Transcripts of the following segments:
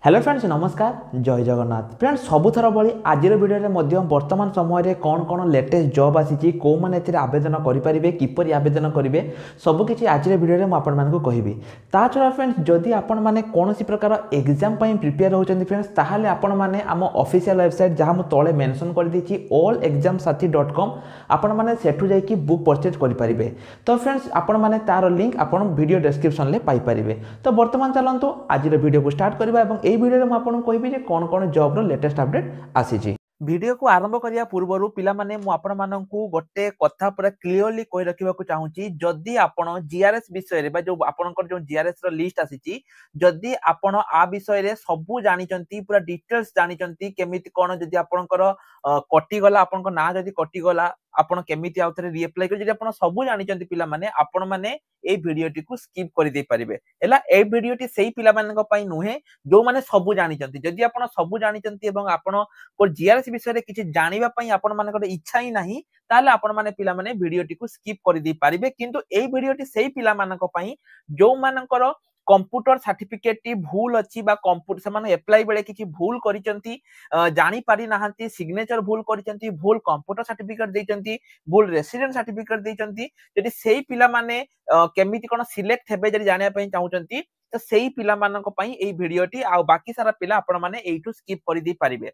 Hello friends नमस्कार जय Jagannath friends सबुथर भाई आज वीडियो वर्तमान समय कौन कौन लेटेस्ट जॉब आसी कौ मैंने आवेदन करेंगे किपर आवेदन करेंगे सबकि आज वीडियो मुझे कहबी ता छड़ा फ्रेंड्स जदि आपण मैंने कौन प्रकार एग्जाम प्रिपेयर होती फ्रेंड्स ताहले आपण मैंने आम ऑफिशियल वेबसाइट जहाँ मुझे तले मेंशन कर देछि allexamsathi.com आपण मैंने सेठू जाइए बुक परचेज करेंगे। तो फ्रेंड्स आपण मैंने तार लिंक आपण वीडियो डिस्क्रिप्शन में पाइपर। तो बर्तमान चलतु आज वीडियो को स्टार्ट करवा वीडियो में आपको कहबी जे कौन कौन जॉब रो लेटेस्ट अपडेट आसी। वीडियो को आरंभ करिया पूर्वरु पिला माने मु आपण माननकु गोटे कथा पूरा क्लियरली कहि रखिबाकु चाहूची जदि आपण जीआरएस विषय रे बा जो आपनकर जो जीआरएस रो लिस्ट आसीची जदि आपण आ विषय रे सबु जानिचंती पूरा डिटेल्स जानिचंती केमिति कोन जदि आपनकर कटि गला आपनकर ना जदि कटि गला आपण केमिति आउथरे रीअप्लाई कर जदि आपण सबु जानिचंती पिला माने आपण माने ए वीडियोटी को स्किप कर दे परिबे। एला ए वीडियोटी सेही पिला माननक पई नुहे जो माने सबु जानिचंती जदि आपण सबु जानिचंती एवं आपण को जीआरएस विषय रे किछि जानिबा पई आपण मानकर इच्छा ही नाही ताले आपण माने पिला माने वीडियोटी को स्किप कर दे परिबे। किंतु एई वीडियोटी सेही पिला माननक पई जो मानकर कंप्यूटर सर्टिफिकेट टी भूल अछि बा कंप्यूटर से माने अप्लाई बेले किछि भूल करिसंती जानि पारि नाहंती सिग्नेचर भूल करिसंती भूल कंप्यूटर सर्टिफिकेट देइसंती भूल रेसिडेंट सर्टिफिकेट देइसंती जदि सेही पिला माने केमिति कोन सिलेक्ट हेबे जदि जानिया पई चाहउचंती तो सेही पिला माननक पई एई वीडियोटी आ बाकी सारा पिला आपण माने एइटू स्किप करि दे परिबे।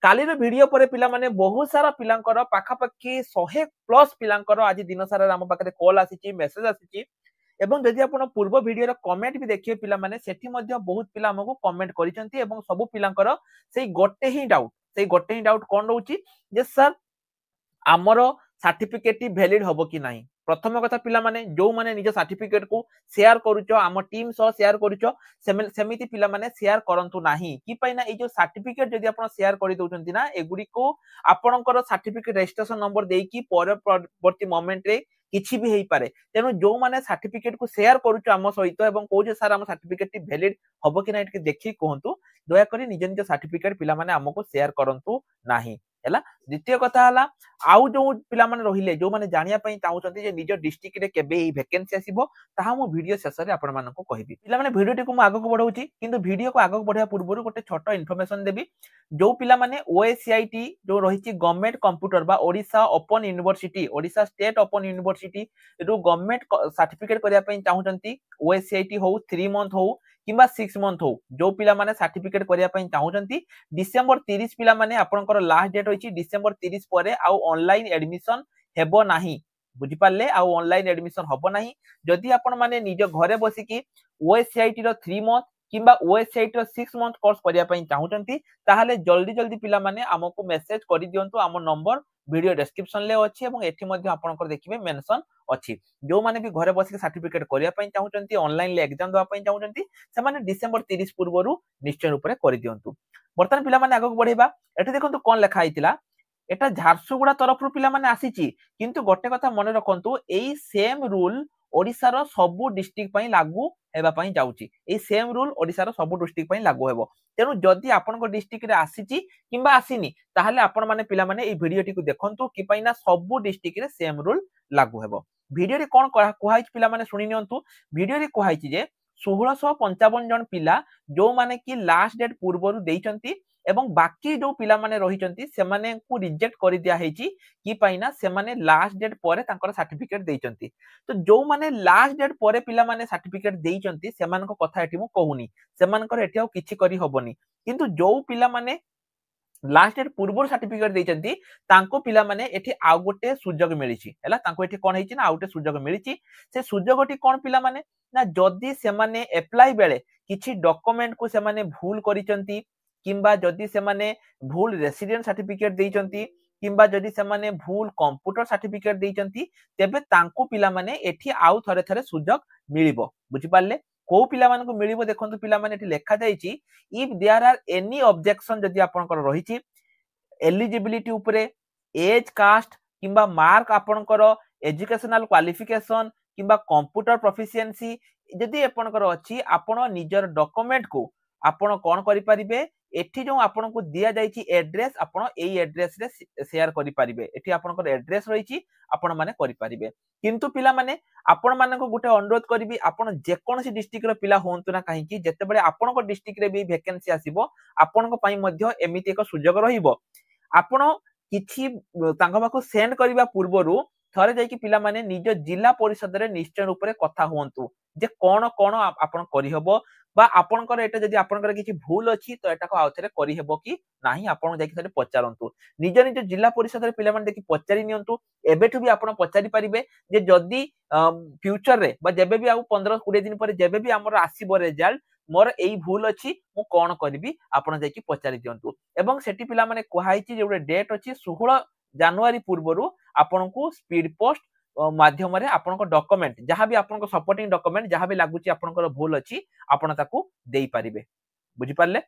कालीर वीडियो पर पिला माने बहुत सारा पिलांकर पाखापाखि 100+ पिलांकर आज दिन सारा आम पाखे कॉल आसी मेसेज आसी एवं जदि आपण पूर्व वीडियो कमेंट भी देखिए पिला माने सेठी मध्य बहुत पिला हमको कमेंट करिसंती एवं सब पिलांकर सेही गोटे ही डाउट कोन रहउची जे सर आमर सर्टिफिकेट वैलिड हबो कि नाही। प्रथम कथा पिला माने जो माने निज सर्टिफिकेट को शेयर करूचो आम टीम सह शेयर करूचो सेमिति पिला माने शेयर करंतु नाही कि पई ना ए जो सर्टिफिकेट जदि आपण शेयर करि दोचंती ना एगुडी को आपणकर सर्टिफिकेट रजिस्ट्रेशन नंबर देकी परवर्ती मोमेंट रे किछि भी हेई पारे तेनु जो माने सर्टिफिकेट को शेयर करूचो आम सहित एवं कोजे सर आम सर्टिफिकेट टी वैलिड हबो कि ना एटके देखि कहंतु दया करी निज निज सर्टिफिकेट पिला माने हमको शेयर करंतु नाही। हैला द्वितीय कथा हला आउ जो पिला माने रहिले जो माने जानिया पई चाहउचंती जे निज डिस्ट्रिक्ट रे केबे ई वैकेंसी आसीबो ताहा मो वीडियो शेष रे आपण मानको कहिबी। पिला माने वीडियो को आगो को बढ़ाउची किंतु वीडियो को आगो बढ़िया पूर्व गोटे छोटो इन्फॉर्मेशन देबी जो पिला माने ओएसीआईटी जो रहिची गवर्नमेंट कंप्यूटर बा Odisha open university Odisha state open university जो गवर्नमेंट सर्टिफिकेट करिया पई चाहउचंती ओएसीआईटी हो 3 मंथ हो किंबा 6 मंथ हो जो पिला माने सर्टिफिकेट करिया पई चाहउचंती डिसेंबर 30 पिला माने आपनकर लास्ट डेट होईची डिसेंबर 30 परे आ ऑनलाइन एडमिशन हेबो नाही बुझि पाले आ ऑनलाइन एडमिशन हबो नाही। जदि आपण माने निज घरे बसी की ओएसआईटी रो 3 मंथ किंबा ओएसआईटी रो 6 मंथ कोर्स करिया पई चाहउचंती ताहाले जल्दी जल्दी पिला माने हमको मेसेज करि दियंतु आम नंबर वीडियो डिस्क्रिप्शन ले अछि एवं एठी मध्ये आपनकर देखिबे मेंशन अछि जो माने भी घरे बसी सर्टिफिकेट करिया पई चाहउचंती ऑनलाइन ले एग्जाम दवा पई चाहउचंती से माने डिसेंबर 30 पूर्वरु निश्चय रूप रे करि दियंतु। वर्तमान पिला माने आगो बढ़ेबा एठी देखंतु कोन लेखा आइतिला एटा झारसुगुड़ा तरफ रु पिला माने आसीची किंतु गोटे कथा मने रखंतु एई सेम रूल ओडिसा रो सबु डिस्ट्रिक्ट पई लागू हेबा पई जाउची एई सेम रूल ओडिसा रो सबु डिस्ट्रिक्ट पई लागू हेबो तेनु जदि आपन को डिस्ट्रिक्ट रे आसीची किंबा आसीनी ताहाले आपन माने पिला माने एई वीडियोटी को देखंतु कि पई ना सबु डिस्ट्रिक्ट रे सेम रूल लागू हेबो। वीडियो रे कोन कोहाइछ पिला माने सुनि नियंतु वीडियो रे कोहाइछ जे 1655 जन पिला जो माने कि लास्ट डेट पूर्वरु देइचंती एवं बाकी जो पिला माने रहिचंती से माने को रिजेक्ट करि दिया हेची कि पाइना से माने लास्ट डेट परे तांकर सर्टिफिकेट देइचंती। तो जो माने लास्ट डेट परे पिला माने सर्टिफिकेट देइचंती से मानको कथा एठी मु कहूनी से मानकर एठी आ किछि करि हबोनी किंतु जो पिला माने लास्ट डेट पूर्व सर्टिफिकेट देइचंती तांको पिला माने एठी आउ गोटे सुजोग मिलिछि हैला तांको एठी कोन हेछि ना आउटे सुजोग मिलिछि से सुजोगटी कोन पिला माने ना जदी से माने अप्लाई बेले किछि डॉक्यूमेंट को से माने भूल करिचंती किंबा जदि से माने भूल रेसिडेंट सर्टिफिकेट देइचंती किंबा जदि से माने भूल कंप्यूटर सर्टिफिकेट देइचंती तेबे तांको पिला माने एठी आउ थरे थरे सुजोग मिलिबो बुझि पाले को पिला मानको मिलिबो देखंतु पिला माने एठी लेखा जाईची if there are any objection जदि आपनकर रहिची एलिजिबिलिटी उपरे एज कास्ट किंबा मार्क आपनकर एजुकेशनल क्वालिफिकेशन किंबा कंप्यूटर प्रोफिशिएंसी जदि आपनकर अछि आपण निजर डॉक्यूमेंट को आपण कोन करि परिबे एठी जो आपन को दिया जाईची एड्रेस आपण एई एड्रेस रे शेयर करि परिबे एठी आपनकर एड्रेस रहिची आपण माने करि परिबे। किंतु पिला माने आपण मानको गुटे अनुरोध करिवि आपण जेकोनसी डिस्ट्रिक्ट रो पिला होंतु ना काहे जेतेबेले आपनको डिस्ट्रिक्ट रे भी वैकेंसी आसीबो आपनको पई मध्य एमिति एक सुजोग रहिबो आपण किछि तांको पाखु सेंड करिवा पूर्वरु थरे जाई कि पिला माने निज जिला परिषद रे निश्चय रूप रे कथा होंतु जे कोन कोन आपण करि हबो बा आपनकर एटा जदि आपनकर किछि भूल अछि तो एटा को आउथरे करि हेबो कि नाही आपण जाई कि पचारंतु निज निज जिला परिषद रे पिला माने देखि पचारि नियंतु एबेठु भी आपण पचारि परिबे जे जदि फ्यूचर रे बा जेबे भी आउ 15-20 दिन पर जेबे भी हमर आसीबो रिजल्ट मोर एई भूल अछि मु कोन करबी आपण जाई कि पचारि दियंतु एवं सेठी पिला माने कोहाई छि जे उडे डेट अछि 16 जनवरी पूर्वरु आपनको स्पीड पोस्ट माध्यम रे आपनको डॉक्यूमेंट जहां भी आपनको सपोर्टिंग डॉक्यूमेंट जहां भी लागुची आपनकर भूल अछि आपण ताकू देई परिबे बुझि पारले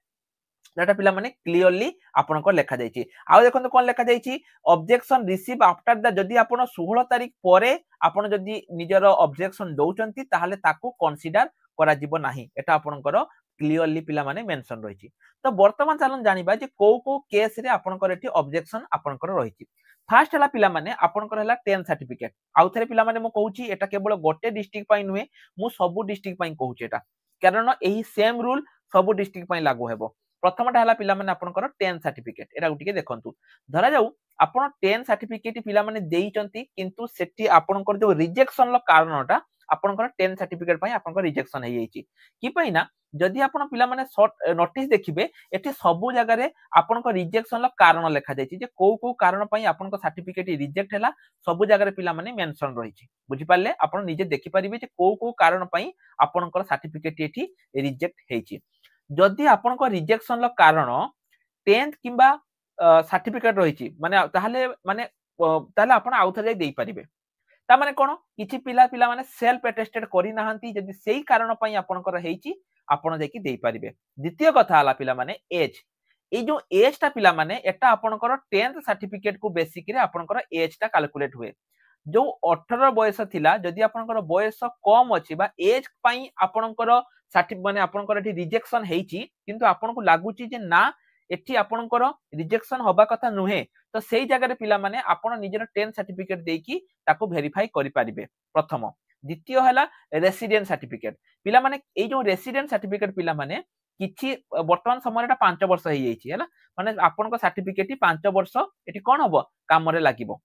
डाटा पिला माने क्लियरली आपनको लेखा जायछि आ देखंतु कोन लेखा जायछि ऑब्जेक्शन रिसीव आफ्टर द जदि आपण 16 तारिख परे आपण जदि निजर ऑब्जेक्शन दउचंती ताहाले ताकू कंसीडर करा जिवो नाही एटा आपनकर क्लियरली पिला माने मेंशन रहिछि तो वर्तमान चालन जानिबा जे को केस रे आपनकर एठी ऑब्जेक्शन आपनकर रहिछि फास्ट हला पिला माने आपनकर हला 10 सर्टिफिकेट आउथरे पिला माने मो कहूछि एटा केवल गोटे डिस्ट्रिक्ट पई नुहे मु सब डिस्ट्रिक्ट पई कहूछि एटा कारण एही सेम रूल सब डिस्ट्रिक्ट पई लागू हेबो प्रथमटा हला पिला माने आपनकर 10 सर्टिफिकेट एटा गुटिके देखंतु धरा जाऊ आपण 10 सर्टिफिकेट पिला माने देइचंती किंतु सेठी आपनकर जो रिजेक्शन लो कारणटा आपनकर 10 सर्टिफिकेट पई आपनकर रिजेक्शन हे जाईची कि पई ना जदि आपण पिला माने शॉर्ट नोटिस देखिबे एठी सब जगह रे आपनकर रिजेक्शन लो कारण लेखा जाईची जे को कारण पई आपनकर सर्टिफिकेट रिजेक्ट हैला सब जगह रे पिला माने मेंशन रहिची बुझि पारले आपण निजे देखि परिबे जे को कारण पई आपनकर सर्टिफिकेट एठी रिजेक्ट हेची जदि आपनकर रिजेक्शन लो कारण 10th किबा सर्टिफिकेट रहिची माने ताहले आपण आउथरे जाई देई परिबे ता माने कोन किछि पिला माने सेल्फ अटेस्टेड करि नाहंती जदि सेही कारण पई आपनकर हेची आपण जाई कि देई परिबे द्वितीय कथा हला पिला माने एज ए जो एज ता पिला माने एटा आपनकर 10th सर्टिफिकेट को बेसिक रे आपनकर एज ता कैलकुलेट हुए जो 18 बयस थिला जदि आपनकर बयस कम अछि बा एज पई आपनकर सर्टिफिकेट माने आपनकर एठी रिजेक्शन हेची किंतु आपनको लागुची जे ना एठी आपनकर रिजेक्शन होबा कथा नुहे तो सेही जगह रे पिला माने आपण निजर 10 सर्टिफिकेट देकी ताको वेरीफाई करि परिबे प्रथम द्वितीय हला रेसिडेंट सर्टिफिकेट पिला माने ए जो रेसिडेंट सर्टिफिकेट पिला माने किछि वर्तमान समय रे 5 वर्ष हे जाईछि हला माने आपनको सर्टिफिकेट 5 वर्ष एठी कोन होबो काम रे लागिबो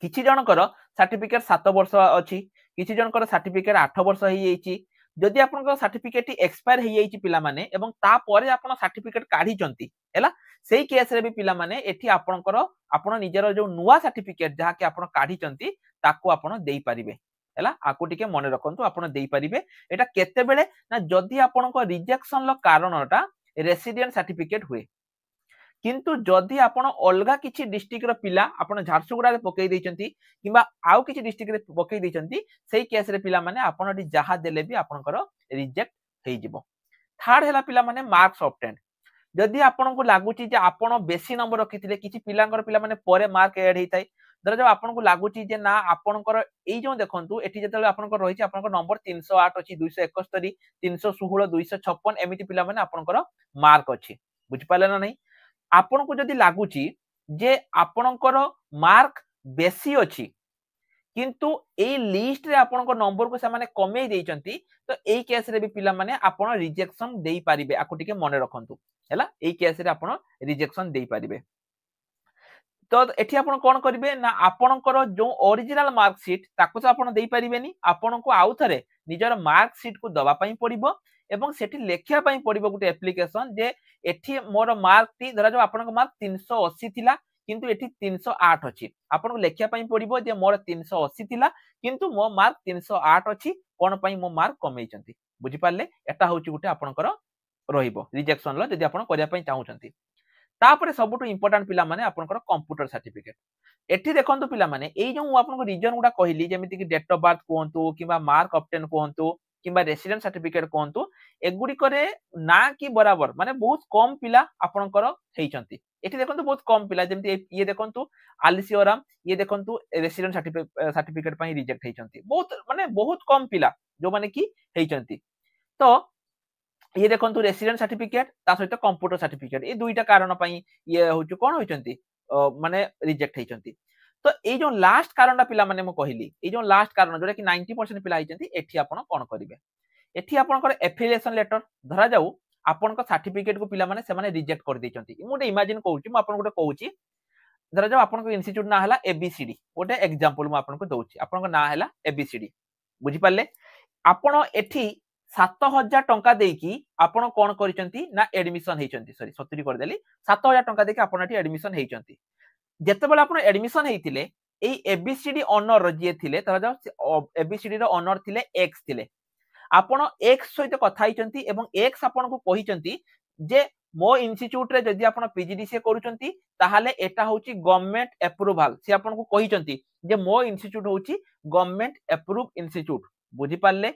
किछि जनकर सर्टिफिकेट 7 वर्ष अछि किछि जनकर सर्टिफिकेट 8 वर्ष हे जाईछि जदि आपनको सर्टिफिकेट एक्सपायर हे जाईछि पिला माने एवं ता परे आपण सर्टिफिकेट काढी चंती हैला सेही केस रे भी पिला माने एठी आपनकर आपण निजर जो नुवा सर्टिफिकेट जहा कि आपण काढी चंती ताको आपण देई परिबे हैला आको टिके मने रखंतु आपण देई परिबे एटा केते बेले ना जदि आपनको रिजेक्शन लो कारणटा रेसिडेंट सर्टिफिकेट हुए किंतु जदि आपण अलगा किछि डिस्ट्रिक्ट रो पिला आपण झारसुगुडा रे पकई दैचंती किबा आउ किछि डिस्ट्रिक्ट रे पकई दैचंती सेही केस रे पिला माने आपण एटी जहा देले भी आपनकर रिजेक्ट हेई जिवो थर्ड हैला पिला माने मार्क्स ऑब्टेन जदि आपन को लागुची जे आपण बेसी नंबर रखिथिले किछि पिलांकर पिला माने परे मार्क ऐड हेइथाय धर जो आपन को लागुची जे ना आपनकर एई जो देखंतु एठी जेतले आपनकर रहिछि आपनकर नंबर 308 अछि 271 316 256 एमिति पिला माने आपनकर मार्क अछि बुझि पाले ना नहीं आपन को जदि लागुची जे आपनकर मार्क बेसी अछि किंतु ए लिस्ट रे आपनको नंबर को से माने कमे देइचंती तो एई केस रे भी पिला माने आपण रिजेक्शन देई परिबे आको टिके मने रखंतु हैला एई केस रे आपण रिजेक्शन देई परिबे तो एठी आपण कोन करिवे ना आपणकर जो ओरिजिनल मार्क शीट ताको तो आपण देई परिबेनी आपणको आउ थरे निजर मार्क शीट को दबा पई पड़िबो एवं सेठी लेखिया पई पड़िबो गुटे एप्लीकेशन जे एठी मोर मार्क टी धरा जो आपणको मार्क 380 थिला किंतु एठी 308 अछि आपन लेखिया पई पड़िबो जे मोर 380 थिला किंतु मो मार्क 308 अछि कोन पई मो मार्क कमेइ चंती बुझि पारले एटा होची गुटे आपणकर रहिबो रिजेक्शन लो जदि आपण करिया पई चाहू चंती तापरे सबुटु इंपोर्टेंट पिला माने आपनकर कंप्यूटर सर्टिफिकेट एठी देखंतु पिला माने एई जो आपनको रीजन गुडा कहिली जेमिति कि डेट ऑफ बर्थ कोहंतु किबा मार्क ऑब्टेन कोहंतु किबा रेसिडेंट सर्टिफिकेट कोहंतु एगुडी करे ना कि बराबर माने बहुत कम पिला आपनकर हेइचंती एठी देखंतु बहुत कम पिला जेमिति ये देखंतु आलिसियोराम ये देखंतु रेसिडेंट सर्टिफिकेट पई रिजेक्ट हेइचंती बहुत माने बहुत कम पिला जो माने कि हेइचंती तो ये देखंतु रेसिडेंट सर्टिफिकेट ता सहित कंप्यूटर सर्टिफिकेट ए दुईटा कारण पई ये होछु कोन होइचंती माने रिजेक्ट हेइचंती तो ये जो लास्ट कारणटा पिला माने मु कहली ये जो लास्ट कारण जोटा कि 90% पिला आइचंती एठी आपण कोन करिवे एठी आपनकर एफिलिएशन लेटर धरा जाऊ आपनकर सर्टिफिकेट को पिला माने से माने रिजेक्ट कर दैचंती मु इमेजिन कहूची मु आपन गोटे कहूची धरा जाऊ आपन इंस्टीट्यूट ना हला एबीसीडी गोटे एग्जांपल मु आपन को दउची आपन ना हला एबीसीडी बुझी पाले आपण एठी 7000 टंका देकी आपण कोन करिसंती ना एडमिशन हेचंती सॉरी 70 कर देली 7000 टंका देकी आपण एठी एडमिशन हेचंती जेतेबेले आपण एडमिशन हेतिले एई एबीसीडी ओनर जे थिले धरा जाऊ एबीसीडी रो ओनर थिले एक्स थिले आपण एक्स सहित कथा हेचंती एवं एक्स आपण को कहिसंती जे मो इंस्टीट्यूट रे जदी आपण पीजीडीसीए करूचंती ताहाले एटा होची गवर्नमेंट अप्रूवल से आपण को कहिसंती जे मो इंस्टीट्यूट होची गवर्नमेंट अप्रूव इंस्टीट्यूट बुझी पाले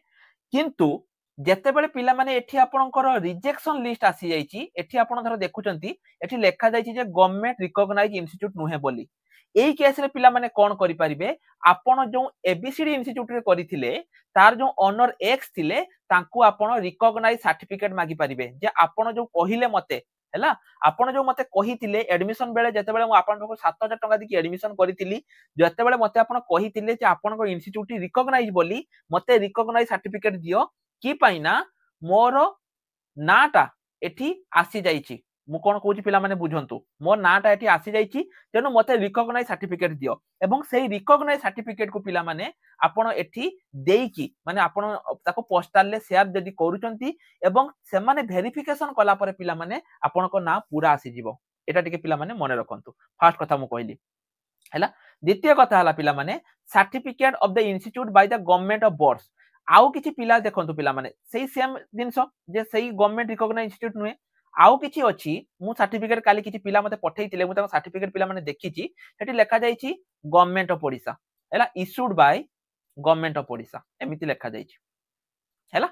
किंतु जेतेबेले पिला माने एठी आपनकर रिजेक्शन लिस्ट आसी जाईची एठी आपण धर देखुचंती एठी लेखा जाईची जे गवर्नमेंट रिकॉग्नाइज इंस्टीट्यूट नुहे बोली एई केस रे पिला माने कोन करि परिबे आपण जो एबीसीडी इंस्टीट्यूट रे करिथिले तार जो ओनर एक्स थिले तांकू आपण रिकॉग्नाइज सर्टिफिकेट मागी परिबे जे आपण जो कहिले मते हैला आपण जो मते कहिथिले एडमिशन बेले जेतेबेले मु आपण को 7000 टका दिकी एडमिशन करिथिली जेतेबेले मते आपण कहिथिले जे आपण को इंस्टीट्यूट रिकॉग्नाइज बोली मते रिकॉग्नाइज सर्टिफिकेट दियो की पाइना मोर नाटा एठी आसी जाईची मु कोन कहूची पिला माने बुझंतु मोर नाटा एठी आसी जाईची तेनु मते रिकॉग्नाइज सर्टिफिकेट दियो एवं सेही रिकॉग्नाइज सर्टिफिकेट को पिला माने आपण एठी देईकी माने आपण ताको पोस्टल ले शेयर जदी करूचंती एवं से माने वेरिफिकेशन कला परे पिला माने आपण को ना पूरा आसी जीवो एटा टिके पिला माने मने रखंतु फर्स्ट कथा मु कहली हैला द्वितीय कथा हला पिला माने certificate of the institute by the government of boards आउ किछि पिला देखंतु पिला माने सेही सेम दिनसो जे सेही गवर्नमेंट रिकॉग्नाइज इंस्टीट्यूट नुहे आउ किछि अछि मु सर्टिफिकेट काली किछि पिला मते पठेइतिले मु ताको सर्टिफिकेट पिला माने देखिछि सेठी लेखा जाईछि गवर्नमेंट ऑफ ओडिशा हैला issued by government of Odisha एमिति लेखा जाईछि हैला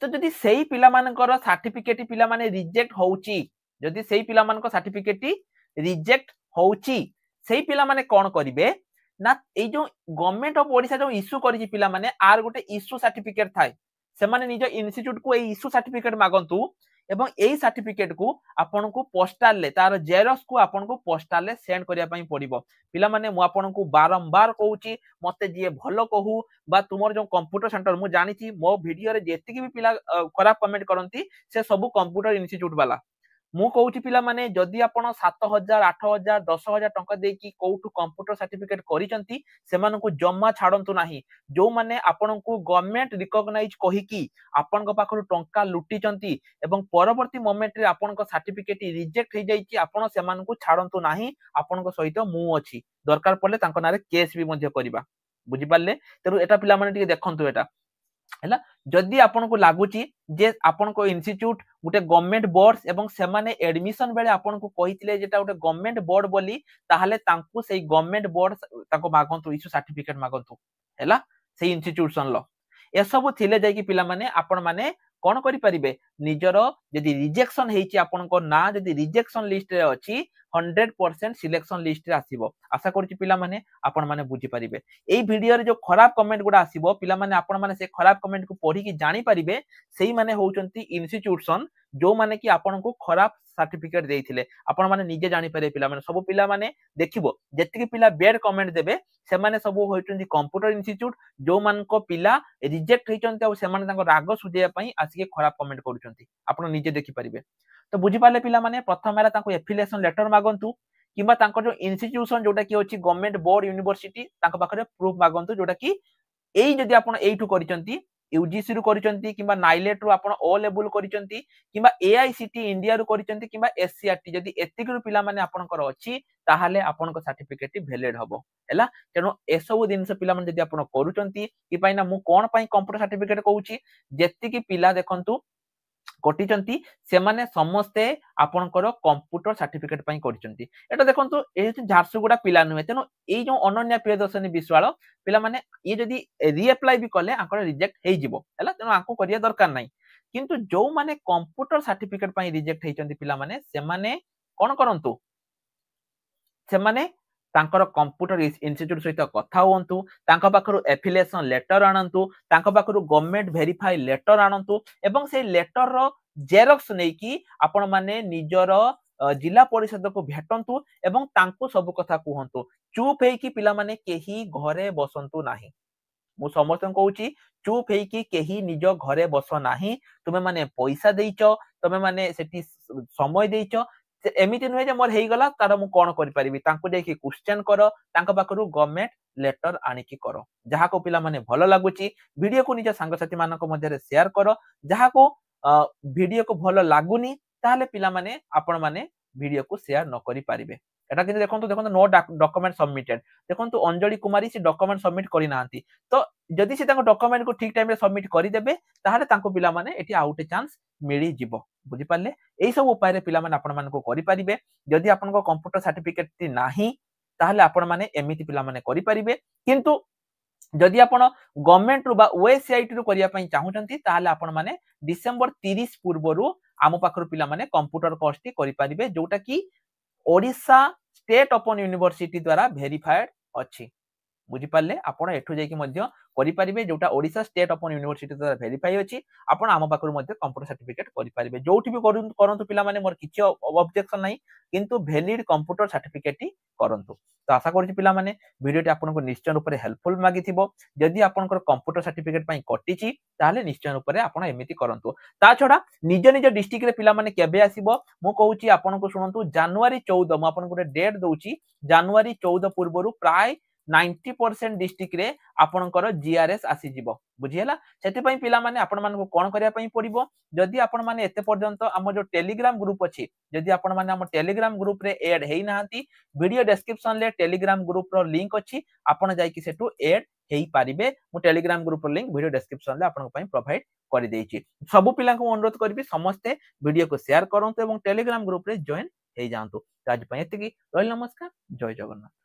तो जदि सेही पिला मानकर सर्टिफिकेट पिला माने रिजेक्ट होउची जदि सेही पिला मानकर सर्टिफिकेट रिजेक्ट होउची सेही पिला माने कोन करिवे ना ए जो गवर्नमेंट ऑफ ओडिशा जो इश्यू करिछि पिला माने आर गोटे इश्यू सर्टिफिकेट थाए से माने निज इंस्टीट्यूट को ए इश्यू सर्टिफिकेट मागंतु एवं एई सर्टिफिकेट को आपन को पोस्टल ले तार जेरॉक्स को आपन को पोस्टल ले सेंड करिया पई पड़िबो पिला माने मु आपन को बारंबार कहूची मते जे भलो कहू बा तुमर जो कंप्यूटर सेंटर मु जानि छी मो वीडियो रे जेति भी पिला खराब कमेंट करंती से सब कंप्यूटर इंस्टीट्यूट वाला मु कहूची पिला माने जदि आपण 7000 8000 10000 टंका देकी कोठु कंप्यूटर सर्टिफिकेट करिसंती सेमान को जम्मा छाडंतु नाही जो माने आपण को गवर्नमेंट रिकॉग्नाइज कहि की आपण को पाखरु टंका लुटिचंती एवं परवर्ती मोमेंट रे आपण को सर्टिफिकेट रिजेक्ट हे जाईची आपण सेमान को छाडंतु नाही आपण को सहित मु अछि दरकार पड़ले तांको नारे केस भी मध्ये करबा बुझी पाले तेरु एटा पिला माने टिके देखंतु एटा हैला जदि आपन को लागुची जे आपन को इंस्टीट्यूट गुटे गवर्नमेंट बोर्ड्स एवं से माने एडमिशन बेले आपन को कहितले जेटा गुटे गवर्नमेंट बोर्ड बोली ताहाले तांकु सेही गवर्नमेंट बोर्ड तांको मागंतु इश्यू सर्टिफिकेट मागंतु हैला सेही इंस्टीट्यूशन लो ए सब थिले जाय कि पिला माने आपन माने कोन करि परिबे निजरो जदि रिजेक्शन हेची आपन को ना जदि रिजेक्शन लिस्ट रे अछि 100% सिलेक्शन लिस्ट रे आसीबो आशा करछि पिला माने आपन माने बुझी परिबे एई वीडियो रे जो खराब कमेंट गुडा आसीबो पिला माने आपन माने से खराब कमेंट को पढी कि जानि परिबे सेही माने होउचंती इंस्टीट्यूशन जो माने कि आपन को खराब सर्टिफिकेट देइथिले आपन माने निजे जानि पारे पिला माने सब पिला माने देखिबो जेतिके पिला बेड कमेंट देबे से माने सब होइचंती कंप्यूटर इंस्टीट्यूट जो मान को पिला रिजेक्ट हेचंती आ से माने तांको राग सुजेया पई आसीके खराब कमेंट करूचंती आपन निजे देखि परिबे तो बुझी पाले पिला माने प्रथम मेरा तांको एफिलिएशन लेटर मागंतु किबा तांको जो इंस्टीट्यूशन जोटा कि होची गवर्नमेंट बोर्ड यूनिवर्सिटी तांको पाखरे प्रूफ मागंतु जोटा कि एई जदि आपन एइटु करिचंती यूजीसी रु करिचंती किबा नाइलेट रु आपन ओ लेवल करिचंती किबा एआईसीटी इंडिया रु करिचंती किबा एससीआरटी जदि एतिक रु पिला माने आपनकर अछि ताहाले आपनको सर्टिफिकेट वैलिड हबो हैला तेनो एसबु दिन से पिला माने जदि आपन करूचंती कि पाइना मु कोन पई कंप्यूटर सर्टिफिकेट कहूची जेति कि पिला देखंतु कटिचंती से माने समस्ते आपनकर कंप्यूटर सर्टिफिकेट पई करिचंती एटा देखंतु ए झारसुगुडा पिला नुहे तेनो ए जो अनन्या प्रियदर्शनी विश्वाल पिला माने ये जदी रीअप्लाई भी कले आंकर रिजेक्ट हे जिवो हैला तेनो आंको करिया दरकार नै किंतु जो माने कंप्यूटर सर्टिफिकेट पई रिजेक्ट हेचंती पिला माने से माने कोन करंतु से माने तांकर कंप्यूटर इंस्टीट्यूट सहित कथा होंतु तांका पाखरु एफिलिएशन लेटर आनंतु तांका पाखरु गवर्नमेंट वेरीफाई लेटर आनंतु एवं से लेटर रो जेरॉक्स नै कि आपण माने निजरो जिला परिषद को भेटंतु एवं तांको सब कथा कहंतु चुप हेकी पिला माने केही घरे बसंतु नाही मु समस्त कहूची चुप हेकी केही निज घरे बस नाही तुमे माने पैसा देइचो तुमे माने सेठी समय देइचो एमिति नुहे जे मोर हेइगला तार मु कोन करि परिबि तांको जाई क्वेश्चन करो तांको पाखरु गवर्नमेंट लेटर आनिकी करो जहा को पिला माने भलो लागुची वीडियो को निज सांग साथी मानको मध्ये शेयर करो जहा को वीडियो को भलो लागुनी ताले पिला माने आपण माने वीडियो को शेयर न करि परिबे एटा किंतु देखंतु देखंतु नो डॉक्यूमेंट सबमिटेड देखंतु अंजलि कुमारी से डॉक्यूमेंट सबमिट करि नांती तो जदि से तांको डॉक्यूमेंट को ठीक टाइम रे सबमिट करि देबे ताहाले तांको पिला माने एठी आउट चांस मिली जिवो बुझी पाले एई सब उपाय रे पिला माने आपण मानको करि परिबे जदि आपनको कंप्यूटर सर्टिफिकेट टी नाही ताहाले आपण माने एमिति पिला माने करि परिबे किंतु जदि आपण गवर्नमेंट रु बा ओएसआईटी रु करिया पई चाहुचंती ताहाले आपण माने डिसेंबर 30 पूर्वरु आमो पाखरु पिला माने कंप्यूटर कोर्स टी करि परिबे जोटा की ओडिशा स्टेट ओपन यूनिवर्सिटी द्वारा वेरीफाइड अछि बुझी पाले आपण एठु जाई कि मध्य करि परिबे जोटा ओडिशा स्टेट ओपन यूनिवर्सिटी द्वारा वेरीफाई अछि आपण आम पाखरु मध्य कंप्यूटर सर्टिफिकेट करि परिबे जोठी भी करंतु पिला माने मोर किछि ऑब्जेक्शन नाही किंतु वैलिड कंप्यूटर सर्टिफिकेट ही करंतु तो आशा करछि पिला माने वीडियो टी आपनको निश्चय रूप रे हेल्पफुल मागिथिबो जदि आपनकर कंप्यूटर सर्टिफिकेट पई कटिछि ताले निश्चय रूप रे आपण एमिति करंतु ता छोडा निज निज डिस्ट्रिक्ट रे पिला माने केबे आसीबो मु कहूछि आपनको सुनंतु जनवरी 14 मु आपनको डेट दउछि जनवरी 14 पूर्वरु प्राय 90% डिस्ट्रिक्ट रे आपनकर जीआरएस आसी जिवो बुझियला सेति पई पिला माने आपण मानको कोन करिया पई पड़िबो जदि आपण माने एते पर्यंत हम जो टेलीग्राम ग्रुप अछि जदि आपण माने हम टेलीग्राम ग्रुप रे ऐड हेई नाहंती वीडियो डिस्क्रिप्शन ले टेलीग्राम ग्रुप रो लिंक अछि आपण जाई कि सेटु ऐड हेई पारिबे मु टेलीग्राम ग्रुप रो लिंक वीडियो डिस्क्रिप्शन ले आपण पई प्रोवाइड करि देइछि सब पिला को अनुरोध करबी समस्ते वीडियो को शेयर करंतु एवं टेलीग्राम ग्रुप रे जॉइन हेई जांतु आज पई एतिकी रहल नमस्कार जय जगन्नाथ।